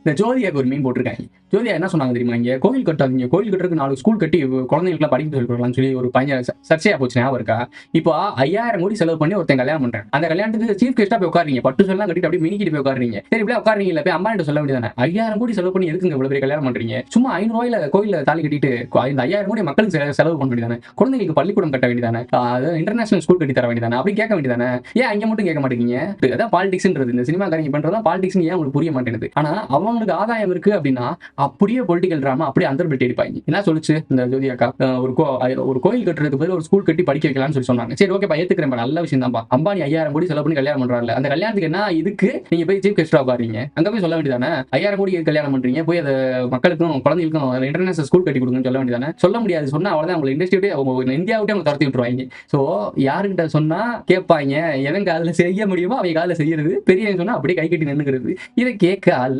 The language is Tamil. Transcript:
இந்த ஜோதியாக்கு ஒரு மீன் போட்டிருக்காங்க. ஜோதியா என்ன சொன்னாங்க தெரியுமா? இங்க கோவில் கட்டாதீங்க, கோவில் கட்டுறதுக்கு 4 ஸ்கூல் கட்டி குழந்தைகளுக்குலாம் படிக்க சொல்லி கொடுக்கலாம்னு சொல்லி ஒரு பையன் சர்ச்சையா போச்சு. ஞாபகம் இருக்கா? இப்போ 5000 கோடி செலவு பண்ணி ஒருத்தன் கல்யாணம் பண்றான். அந்த கல்யாணத்துக்கு சீஃப் கெஸ்டா போய் உட்காருங்க, பட்டு சொல்லலாம் கட்டிட்டு அப்படியே மினிக்கிட்டு போய் உட்காருங்க. சரி இப்படியே உட்காருங்கல்ல, போய் அம்மாட்ட சொல்ல வேண்டியதானே? 5000 கோடி செலவு பண்ணி எதுக்குங்க இவ்வளவு பெரிய கல்யாணம் பண்றீங்க? சும்மா 500 ரூபாயில கோயில்ல தாலி கட்டிட்டு இந்த 5000 கோடி மக்களுக்கு செலவு பண்ண வேண்டியதானே? குழந்தைகளுக்கு பள்ளிக்கூடம் கட்ட வேண்டியதானே? இன்டர்நேஷனல் ஸ்கூல் கட்டி தர வேண்டியதானே? அப்படி கேட்க வேண்டியதானே? ஏன் அங்க மட்டும் கேட்க மாட்டேங்கிறீங்க? அதான் பாலிடிக்ஸ்ன்றது. இந்த சினிமாக்காரங்க பண்றதா பாலிடிக்ஸ் ஏன் உங்களுக்கு புரிய மாட்டேங்குது? ஆனா அவங்களுக்கு ஆதாயம் இருக்கு அப்படின்னா அப்படியே பொலிட்டிக்கல் டிராமா அப்படியே அந்தர்பெட்டி அடிப்பாங்க. என்ன சொல்லுச்சு இந்த ஜோதி அக்கா? ஒரு கோயில் கட்டுறதுக்கு பதில் ஒரு ஸ்கூல் கட்டி படிக்க வைக்கலாம்னு சொல்லி சொன்னாங்க. சரி ஓகே ஏத்துக்கிறேன், நல்ல விஷயம் தான்ப்பா. அம்பானி 5000 கோடி செலவு பண்ணி கல்யாணம் பண்றாருல, அந்த கல்யாணத்துக்கு என்ன இதுக்கு நீங்க போய் சீஃப் கெஸ்டா உட்காருங்க? அங்க போய் சொல்ல வேண்டியதானே? 5000 கோடி கல்யாணம் பண்றீங்க, போய் அதை மக்களுக்கும் குழந்தைகளுக்கும் இன்டர்நேஷனல் ஸ்கூல் கட்டி கொடுங்கன்னு சொல்ல வேண்டியதானே? சொல்ல முடியாது. சொன்னா அவ்வளவுதான், அவங்க இண்டஸ்ட்ரியோட இந்தியா விட்டு அவங்க துரத்தி விட்டுருவாங்க. சோ யாருக்கிட்ட சொன்னா கேட்பாங்க, எவன் காதுல செய்ய முடியுமோ அவங்க காதுல செய்யறது, பெரியவன் சொன்னா அப்படியே கை கட்டி நின்னுக்கிறது. இதை கேட்க ஆள்